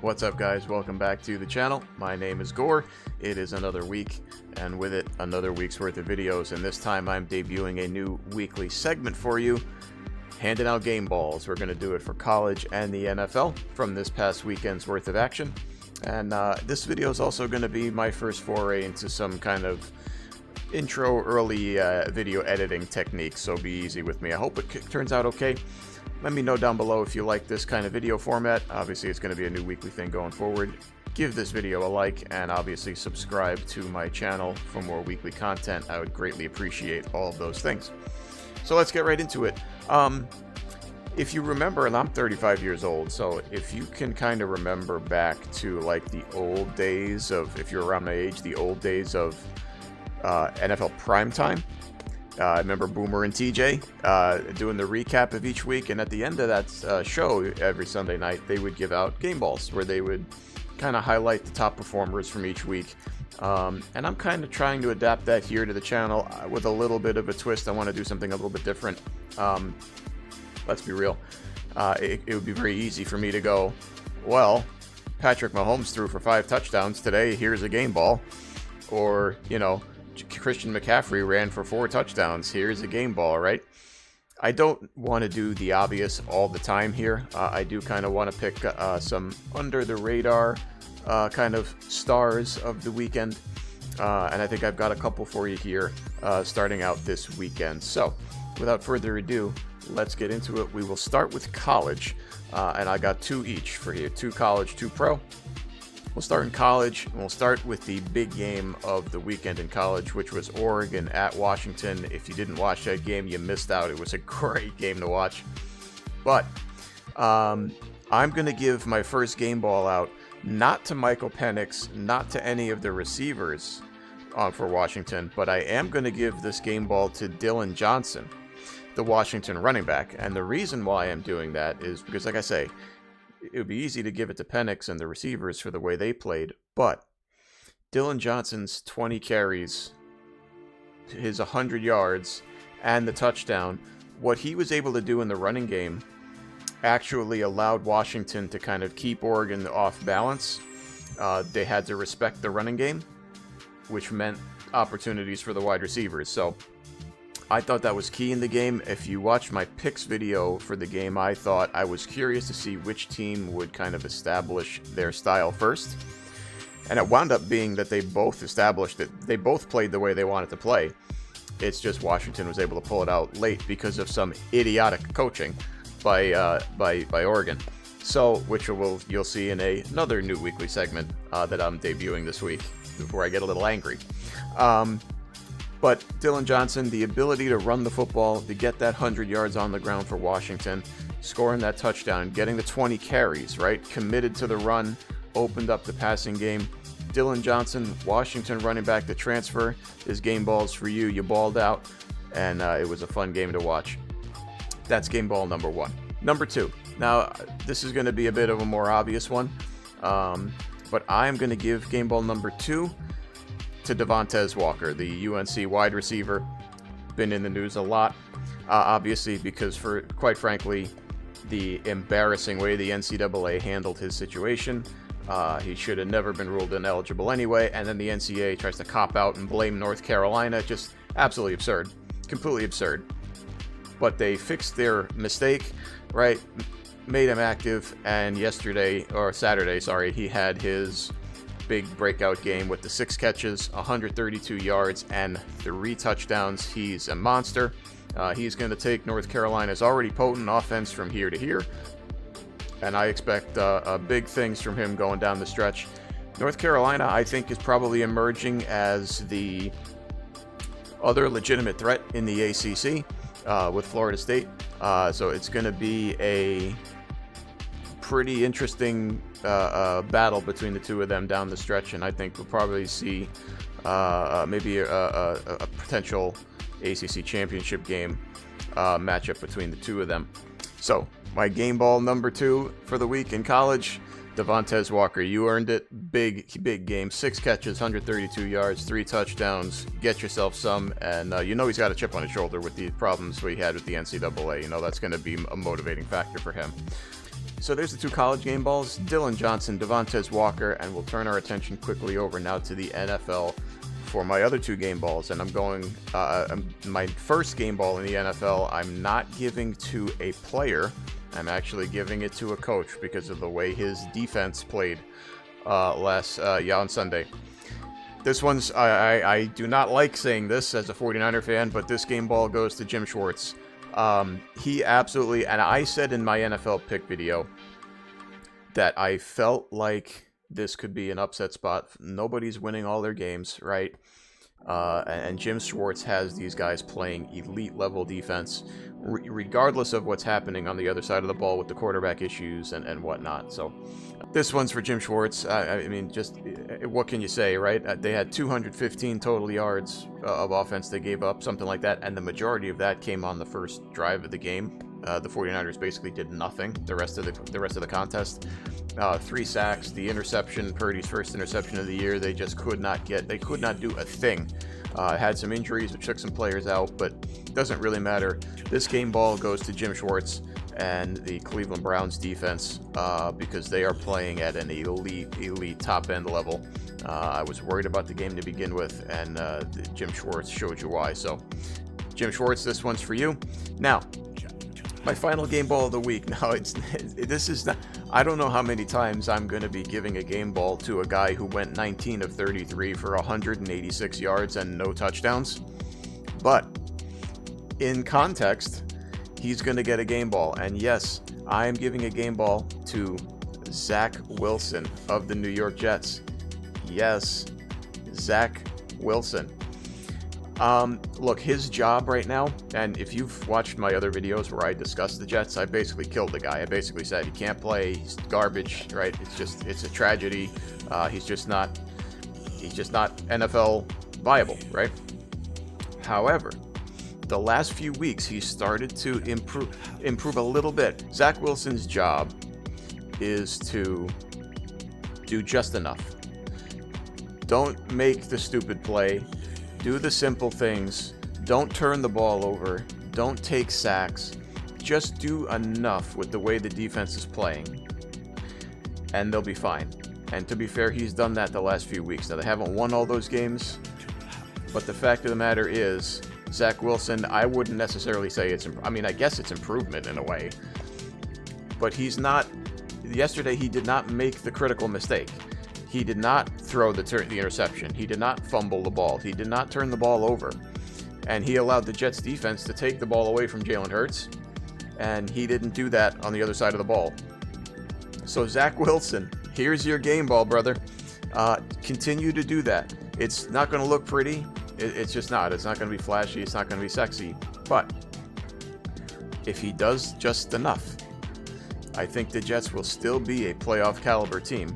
What's up, guys? Welcome back to the channel. My name is Gore. It is another week, and with it, another week's worth of videos, and this time I'm debuting a new weekly segment for you, handing out game balls. We're going to do it for college and the NFL from this past weekend's worth of action, and this video is also going to be my first foray into some kind of intro early video editing technique, so be easy with me. I hope it turns out okay. Let me know down below if you like this kind of video format. Obviously, it's going to be a new weekly thing going forward. Give this video a like, and obviously subscribe to my channel for more weekly content. I would greatly appreciate all of those things. So let's get right into it. If you remember, and I'm 35 years old, so if you can kind of remember back to like the old days of, if you're around my age, the old days of NFL PrimeTime. I remember Boomer and TJ doing the recap of each week, and at the end of that show every Sunday night, they would give out game balls where they would kind of highlight the top performers from each week. And I'm kind of trying to adapt that here to the channel with a little bit of a twist. I want to do something a little bit different. Let's be real. It would be very easy for me to go, well, Patrick Mahomes threw for 5 touchdowns today. Here's a game ball. Or, you know, Christian McCaffrey ran for 4 touchdowns. Here's a game ball, right? I don't want to do the obvious all the time here. I do kind of want to pick some under-the-radar kind of stars of the weekend. And I think I've got a couple for you here starting out this weekend. So, without further ado, let's get into it. We will start with college. And I got 2 each for you. 2 college, 2 pro. We'll start in college, and we'll start with the big game of the weekend in college, which was Oregon at Washington. If you didn't watch that game, you missed out. It was a great game to watch. But I'm going to give my first game ball out, not to Michael Penix, not to any of the receivers for Washington, but I am going to give this game ball to Dillon Johnson, the Washington running back. And the reason why I'm doing that is because, like I say, it would be easy to give it to Penix and the receivers for the way they played, but Dillon Johnson's 20 carries, his 100 yards, and the touchdown, what he was able to do in the running game actually allowed Washington to kind of keep Oregon off balance. They had to respect the running game, which meant opportunities for the wide receivers. So I thought that was key in the game. If you watched my picks video for the game, I thought I was curious to see which team would kind of establish their style first. And it wound up being that they both established it. They both played the way they wanted to play. It's just Washington was able to pull it out late because of some idiotic coaching by Oregon. So, which you'll see in another new weekly segment that I'm debuting this week before I get a little angry. But Dillon Johnson, the ability to run the football, to get that 100 yards on the ground for Washington, scoring that touchdown, getting the 20 carries, right? Committed to the run, opened up the passing game. Dillon Johnson, Washington running back to transfer. His game balls for you. You balled out, and it was a fun game to watch. That's game ball number 1. Number 2. Now, this is going to be a bit of a more obvious one, but I'm going to give game ball number 2 to Devontez Walker, the UNC wide receiver. Been in the news a lot, obviously, because for, quite frankly, the embarrassing way the NCAA handled his situation. He should have never been ruled ineligible anyway, and then the NCAA tries to cop out and blame North Carolina. Just absolutely absurd. Completely absurd. But they fixed their mistake, right? Made him active, and Saturday, he had his big breakout game with the 6 catches, 132 yards, and 3 touchdowns. He's a monster. He's going to take North Carolina's already potent offense from here to here, and I expect big things from him going down the stretch. North Carolina, I think, is probably emerging as the other legitimate threat in the ACC with Florida State. So it's going to be a pretty interesting battle between the two of them down the stretch, and I think we'll probably see maybe a potential ACC championship game matchup between the two of them. So my game ball number 2 for the week in college, Devontez Walker. You earned it. Big game. 6 catches, 132 yards, 3 touchdowns. Get yourself some, and you know he's got a chip on his shoulder with the problems we had with the NCAA. You know that's going to be a motivating factor for him. So there's the two college game balls, Dillon Johnson, Devontez Walker, and we'll turn our attention quickly over now to the NFL for my other two game balls. And I'm going, my first game ball in the NFL, I'm not giving to a player. I'm actually giving it to a coach because of the way his defense played on Sunday. This one's, I do not like saying this as a 49er fan, but this game ball goes to Jim Schwartz. He absolutely, and I said in my NFL pick video that I felt like this could be an upset spot. Nobody's winning all their games, right? And Jim Schwartz has these guys playing elite level defense, regardless of what's happening on the other side of the ball with the quarterback issues and whatnot. So this one's for Jim Schwartz. I mean, just what can you say, right? They had 215 total yards of offense they gave up, something like that, and the majority of that came on the first drive of the game. The 49ers basically did nothing the rest of the contest. 3 sacks, the interception, Purdy's first interception of the year, they just could not do a thing. Had some injuries which took some players out, but doesn't really matter. This game ball goes to Jim Schwartz and the Cleveland Browns defense because they are playing at an elite top end level. I was worried about the game to begin with, and Jim Schwartz showed you why. So Jim Schwartz, this one's for you. Now, my final game ball of the week. Now, this is not, I don't know how many times I'm going to be giving a game ball to a guy who went 19 of 33 for 186 yards and no touchdowns. But in context, he's going to get a game ball. And yes, I am giving a game ball to Zach Wilson of the New York Jets. Yes, Zach Wilson. Look, his job right now, and if you've watched my other videos where I discuss the Jets, I basically killed the guy. I basically said he can't play, he's garbage, right? It's a tragedy. He's just not NFL viable, right? However, the last few weeks he started to improve a little bit. Zach Wilson's job is to do just enough. Don't make the stupid play. Do the simple things. Don't turn the ball over. Don't take sacks. Just do enough with the way the defense is playing, and they'll be fine. And to be fair, he's done that the last few weeks. Now, they haven't won all those games, but the fact of the matter is, Zach Wilson, I wouldn't necessarily say I guess it's improvement in a way, but he's not. Yesterday, he did not make the critical mistake. He did not throw the interception. He did not fumble the ball. He did not turn the ball over. And he allowed the Jets defense to take the ball away from Jalen Hurts. And he didn't do that on the other side of the ball. So Zach Wilson, here's your game ball, brother. Continue to do that. It's not going to look pretty. It's just not. It's not going to be flashy. It's not going to be sexy. But if he does just enough, I think the Jets will still be a playoff caliber team.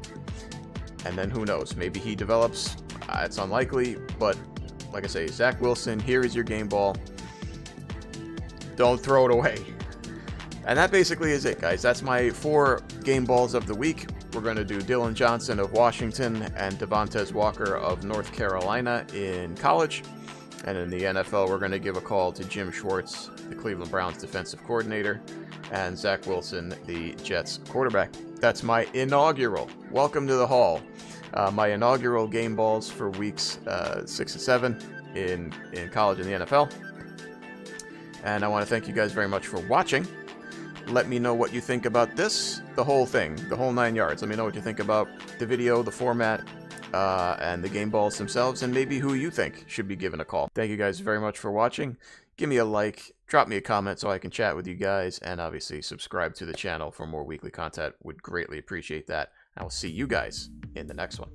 And then who knows? Maybe he develops. It's unlikely, but like I say, Zach Wilson, here is your game ball. Don't throw it away. And that basically is it, guys. That's my 4 game balls of the week. We're going to do Dillon Johnson of Washington and Devontez Walker of North Carolina in college. And in the NFL, we're going to give a call to Jim Schwartz, the Cleveland Browns defensive coordinator, and Zach Wilson, the Jets quarterback. That's my inaugural. Welcome to the hall. My inaugural game balls for weeks 6 and 7 in college and the NFL. And I want to thank you guys very much for watching. Let me know what you think about this, the whole thing, the whole 9 yards. Let me know what you think about the video, the format, and the game balls themselves, and maybe who you think should be given a call. Thank you guys very much for watching. Give me a like, drop me a comment so I can chat with you guys, and obviously subscribe to the channel for more weekly content. Would greatly appreciate that. I will see you guys in the next one.